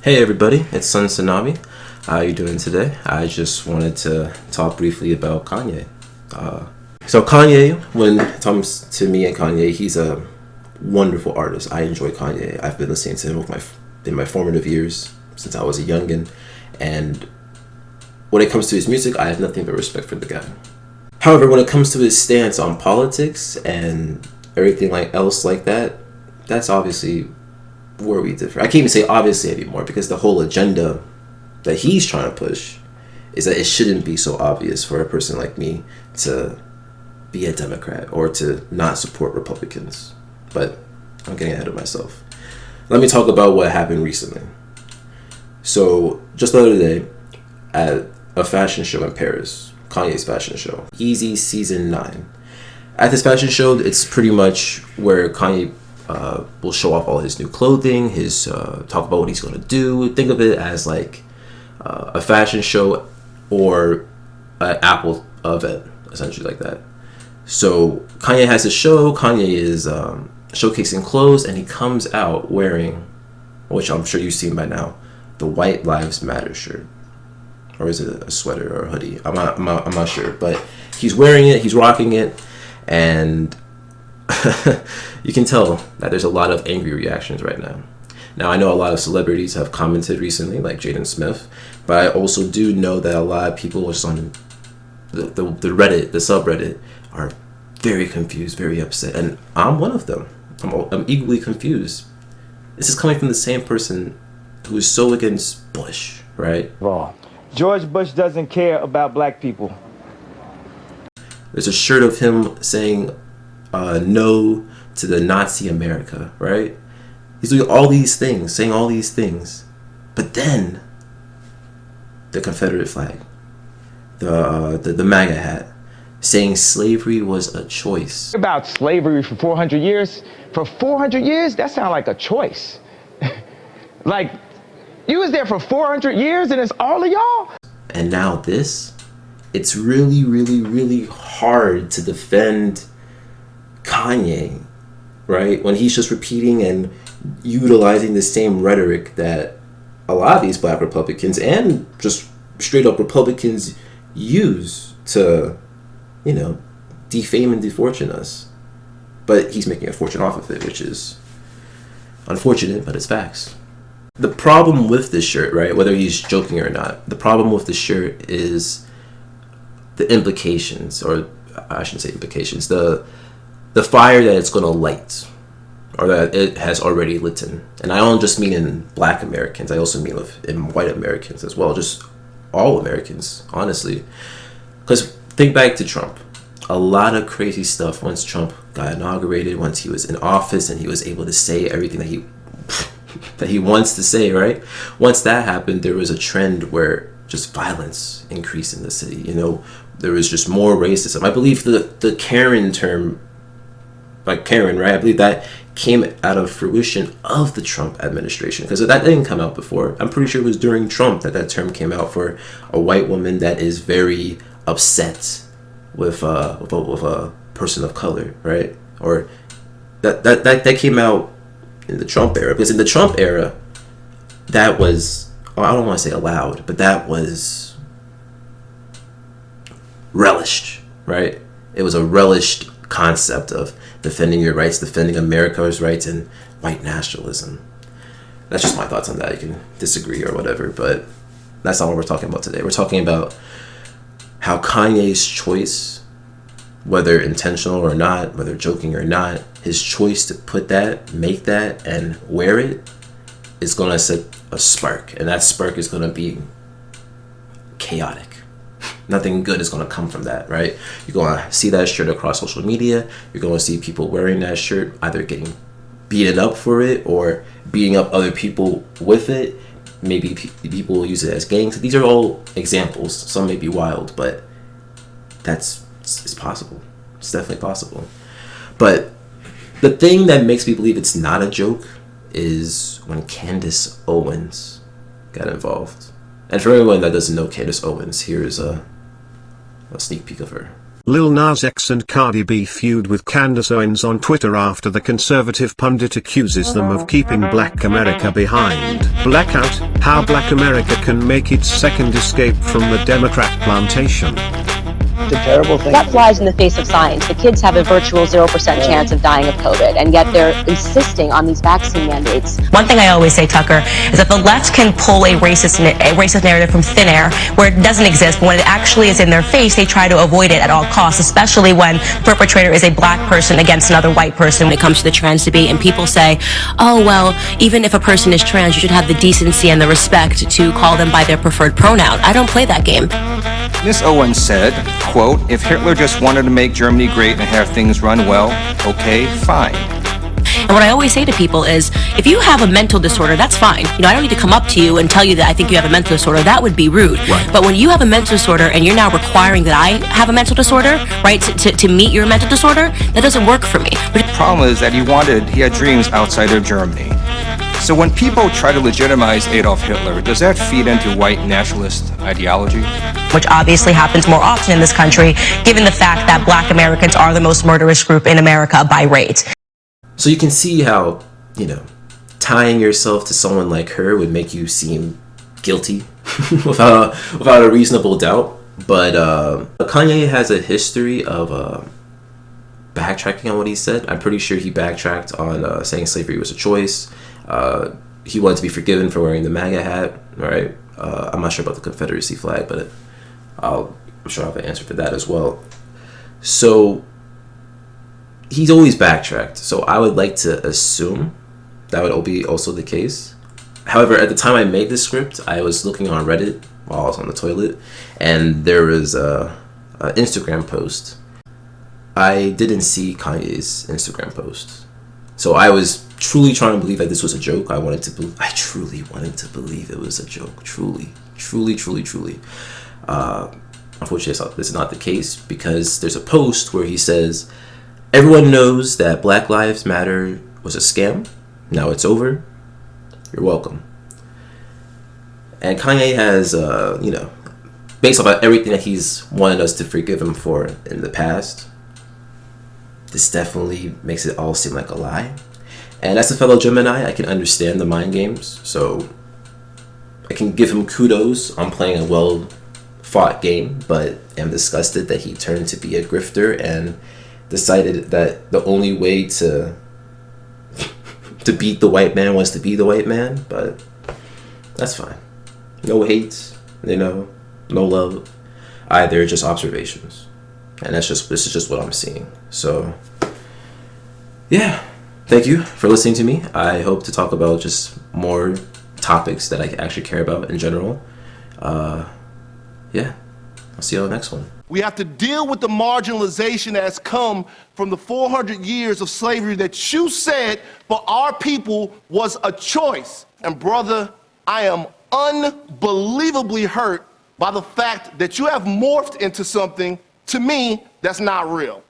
Hey everybody, it's YZYSZN9. How you doing today? I just wanted to talk briefly about Kanye. So Kanye, when it comes to me and Kanye, he's a wonderful artist. I enjoy Kanye. I've been listening to him in my formative years since I was a youngin', and when it comes to his music, I have nothing but respect for the guy. However, when it comes to his stance on politics and everything else like that, that's obviously where we differ. I can't even say obviously anymore, because the whole agenda that he's trying to push is that it shouldn't be so obvious for a person like me to be a Democrat or to not support Republicans. But I'm getting ahead of myself. Let me talk about what happened recently. So just the other day at a fashion show in Paris, Kanye's fashion show, YZYSZN9. At this fashion show, it's pretty much where Kanye will show off all his new clothing, his talk about what he's going to do. Think of it as like a fashion show or an Apple event, essentially like that. So Kanye has a show. Kanye is showcasing clothes, and he comes out wearing, which I'm sure you've seen by now, the White Lives Matter shirt. Or is it a sweater or a hoodie? I'm not sure, but he's wearing it, he's rocking it, and you can tell that there's a lot of angry reactions right now. Now, I know a lot of celebrities have commented recently, like Jaden Smith, but I also do know that a lot of people just on the Reddit, the subreddit, are very confused, very upset, and I'm one of them. I'm equally confused. This is coming from the same person who is so against Bush, right? George Bush doesn't care about black people. There's a shirt of him saying no to the Nazi America, right? He's doing all these things, saying all these things, but then the Confederate flag, the MAGA hat, saying slavery was a choice. About slavery for 400 years? For 400 years? That sounds like a choice. Like, you was there for 400 years and it's all of y'all? And now this, it's really, really, really hard to defend Kanye, right? When he's just repeating and utilizing the same rhetoric that a lot of these black Republicans and just straight up Republicans use to, defame and defortune us. But he's making a fortune off of it, which is unfortunate, but it's facts. The problem with this shirt, right, whether he's joking or not, the problem with the shirt is the implications, or I shouldn't say implications, the fire that it's going to light, or that it has already lit in. And I don't just mean in black Americans, I also mean in white Americans as well, just all Americans, honestly. Because think back to Trump. A lot of crazy stuff once Trump got inaugurated, once he was in office and he was able to say everything that he wants to say, right? Once that happened, there was a trend where just violence increased in the city. There was just more racism. I believe the Karen term, like Karen, right? I believe that came out of fruition of the Trump administration, because that didn't come out before. I'm pretty sure it was during Trump that term came out for a white woman that is very upset with a person of color, right? Or that came out in the Trump era, because in the Trump era, that was, I don't want to say allowed, but that was relished, right? It was a relished concept of defending your rights, defending America's rights, and white nationalism. That's just my thoughts on that. You can disagree or whatever, but that's not what we're talking about today. We're talking about how Kanye's choice, whether intentional or not, whether joking or not, his choice to put that, make that, and wear it is going to set a spark. And that spark is going to be chaotic. Nothing good is going to come from that, right? You're going to see that shirt across social media. You're going to see people wearing that shirt either getting beaten up for it or beating up other people with it. Maybe people will use it as gangs. These are all examples. Some may be wild, but it's possible. It's definitely possible. But the thing that makes me believe it's not a joke is when Candace Owens got involved. And for anyone that doesn't know Candace Owens, here's a sneak peek of her. Lil Nas X and Cardi B feud with Candace Owens on Twitter after the conservative pundit accuses them of keeping Black America behind. Blackout: how Black America can make its second escape from the Democrat plantation. It's a terrible thing. That flies in the face of science. The kids have a virtual 0% chance of dying of COVID, and yet they're insisting on these vaccine mandates. One thing I always say, Tucker, is that the left can pull a racist narrative from thin air where it doesn't exist, but when it actually is in their face, they try to avoid it at all costs, especially when the perpetrator is a black person against another white person. When it comes to the trans debate, and people say, oh, well, even if a person is trans, you should have the decency and the respect to call them by their preferred pronoun. I don't play that game. Ms. Owens said, quote, if Hitler just wanted to make Germany great and have things run well, okay, fine. And what I always say to people is, if you have a mental disorder, that's fine. You know, I don't need to come up to you and tell you that I think you have a mental disorder. That would be rude. Right. But when you have a mental disorder and you're now requiring that I have a mental disorder, right, to meet your mental disorder, that doesn't work for me. The problem is that he had dreams outside of Germany. So when people try to legitimize Adolf Hitler, does that feed into white nationalist ideology? Which obviously happens more often in this country, given the fact that black Americans are the most murderous group in America by rate. So you can see how, tying yourself to someone like her would make you seem guilty without a reasonable doubt. But Kanye has a history of backtracking on what he said. I'm pretty sure he backtracked on saying slavery was a choice. He wanted to be forgiven for wearing the MAGA hat, right? I'm not sure about the Confederacy flag, but I'm sure I have an answer for that as well. So he's always backtracked. So I would like to assume that would be also the case. However, at the time I made this script, I was looking on Reddit while I was on the toilet, and there was an Instagram post. I didn't see Kanye's Instagram post. So I was truly trying to believe that this was a joke. I truly wanted to believe it was a joke. Truly. Unfortunately, this is not the case, because there's a post where he says, everyone knows that Black Lives Matter was a scam. Now it's over. You're welcome. And Kanye has, based off everything that he's wanted us to forgive him for in the past, this definitely makes it all seem like a lie. And as a fellow Gemini, I can understand the mind games. So I can give him kudos on playing a well-fought game, but am disgusted that he turned to be a grifter and decided that the only way to beat the white man was to be the white man. But that's fine. No hate, no love either, just observations. And this is just what I'm seeing. So yeah, thank you for listening to me. I hope to talk about just more topics that I actually care about in general. Yeah, I'll see you on the next one. We have to deal with the marginalization that has come from the 400 years of slavery that you said for our people was a choice. And brother, I am unbelievably hurt by the fact that you have morphed into something, to me, that's not real.